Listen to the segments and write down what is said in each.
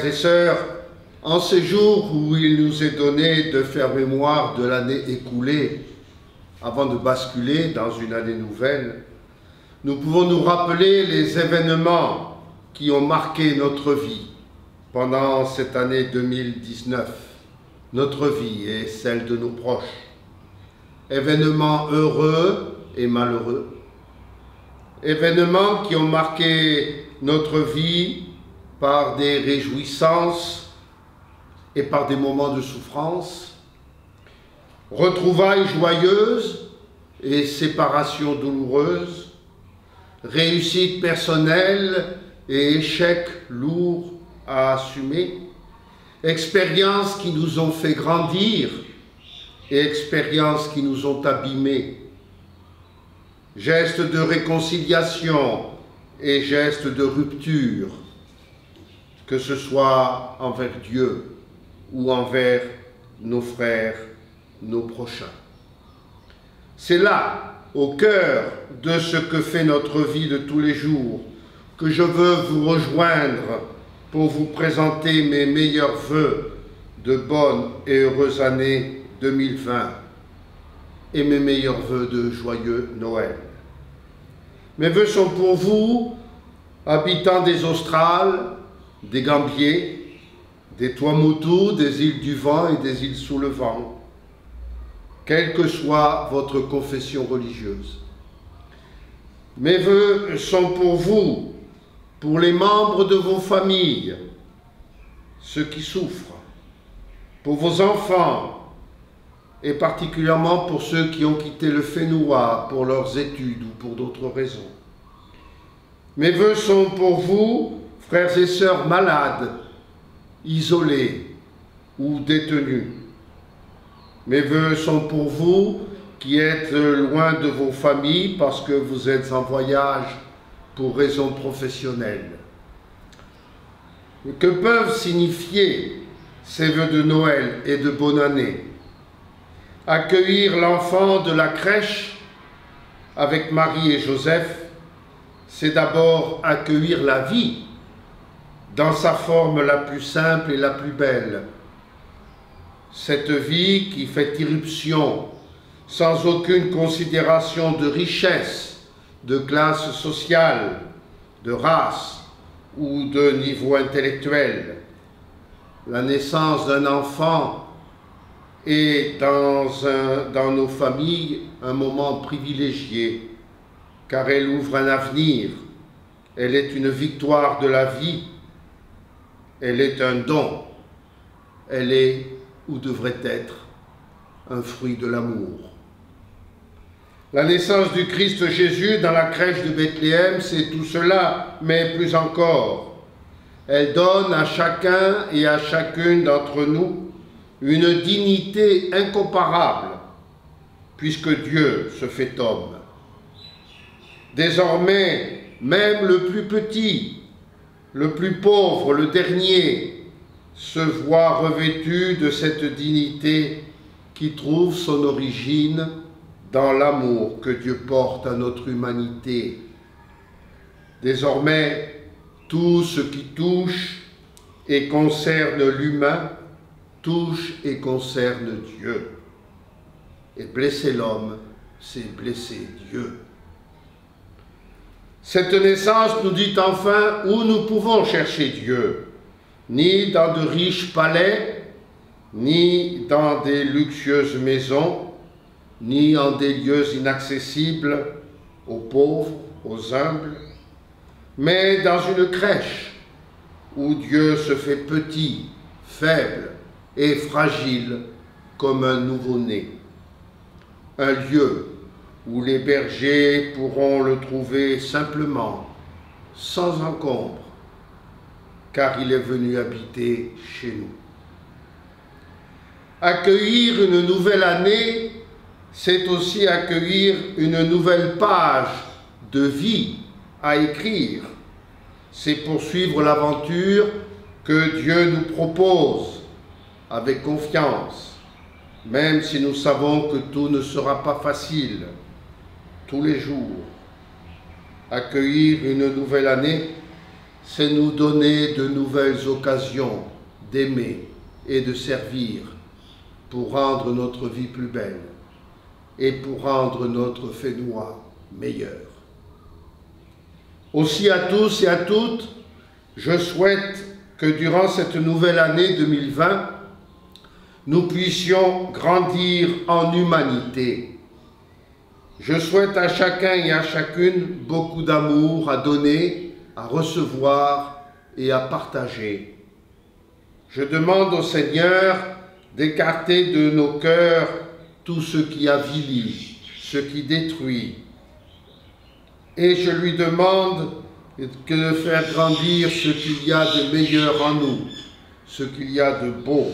Frères et sœurs, en ces jours où il nous est donné de faire mémoire de l'année écoulée, avant de basculer dans une année nouvelle, nous pouvons nous rappeler les événements qui ont marqué notre vie pendant cette année 2019, notre vie et celle de nos proches. Événements heureux et malheureux, événements qui ont marqué notre vie par des réjouissances et par des moments de souffrance, retrouvailles joyeuses et séparations douloureuses, réussites personnelles et échecs lourds à assumer, expériences qui nous ont fait grandir et expériences qui nous ont abîmés, gestes de réconciliation et gestes de rupture, que ce soit envers Dieu ou envers nos frères, nos prochains. C'est là, au cœur de ce que fait notre vie de tous les jours, que je veux vous rejoindre pour vous présenter mes meilleurs vœux de bonne et heureuse année 2020 et mes meilleurs vœux de joyeux Noël. Mes vœux sont pour vous, habitants des Australes, des Gambiers, des Tuamotu, des îles du Vent et des îles sous le vent, quelle que soit votre confession religieuse. Mes vœux sont pour vous, pour les membres de vos familles, ceux qui souffrent, pour vos enfants, et particulièrement pour ceux qui ont quitté le Fénois pour leurs études ou pour d'autres raisons. Mes vœux sont pour vous, frères et sœurs malades, isolés ou détenus. Mes vœux sont pour vous qui êtes loin de vos familles parce que vous êtes en voyage pour raisons professionnelles. Que peuvent signifier ces vœux de Noël et de bonne année? Accueillir l'enfant de la crèche avec Marie et Joseph, c'est d'abord accueillir la vie dans sa forme la plus simple et la plus belle. Cette vie qui fait irruption sans aucune considération de richesse, de classe sociale, de race ou de niveau intellectuel. La naissance d'un enfant est dans nos familles un moment privilégié, car elle ouvre un avenir, elle est une victoire de la vie, elle est un don, elle est, ou devrait être, un fruit de l'amour. La naissance du Christ Jésus dans la crèche de Bethléem, c'est tout cela, mais plus encore. Elle donne à chacun et à chacune d'entre nous une dignité incomparable, puisque Dieu se fait homme. Désormais, même le plus petit, le plus pauvre, le dernier, se voit revêtu de cette dignité qui trouve son origine dans l'amour que Dieu porte à notre humanité. Désormais, tout ce qui touche et concerne l'humain touche et concerne Dieu. Et blesser l'homme, c'est blesser Dieu. Cette naissance nous dit enfin où nous pouvons chercher Dieu, ni dans de riches palais, ni dans des luxueuses maisons, ni en des lieux inaccessibles aux pauvres, aux humbles, mais dans une crèche où Dieu se fait petit, faible et fragile comme un nouveau-né. Un lieu où les bergers pourront le trouver simplement, sans encombre, car il est venu habiter chez nous. Accueillir une nouvelle année, c'est aussi accueillir une nouvelle page de vie à écrire. C'est poursuivre l'aventure que Dieu nous propose avec confiance, même si nous savons que tout ne sera pas facile tous les jours. Accueillir une nouvelle année, c'est nous donner de nouvelles occasions d'aimer et de servir pour rendre notre vie plus belle et pour rendre notre Fénois meilleur. Aussi à tous et à toutes, je souhaite que durant cette nouvelle année 2020, nous puissions grandir en humanité. Je souhaite à chacun et à chacune beaucoup d'amour à donner, à recevoir et à partager. Je demande au Seigneur d'écarter de nos cœurs tout ce qui avilit, ce qui détruit. Et je lui demande de faire grandir ce qu'il y a de meilleur en nous, ce qu'il y a de beau,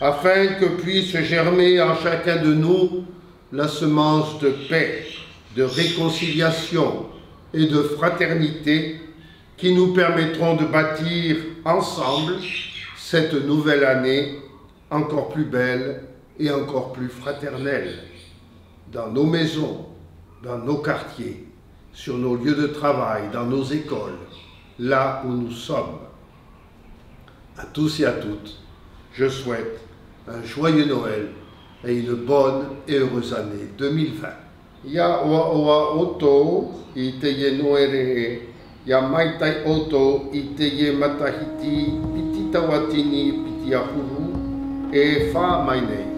afin que puisse germer en chacun de nous la semence de paix, de réconciliation et de fraternité qui nous permettront de bâtir ensemble cette nouvelle année encore plus belle et encore plus fraternelle, dans nos maisons, dans nos quartiers, sur nos lieux de travail, dans nos écoles, là où nous sommes. À tous et à toutes, je souhaite un joyeux Noël et une bonne et heureuse année 2020. Ya oa oa oto I te ye noere, ya maitai oto I te ye matahiti, piti tawatini, piti ahuru, e wha mai nei.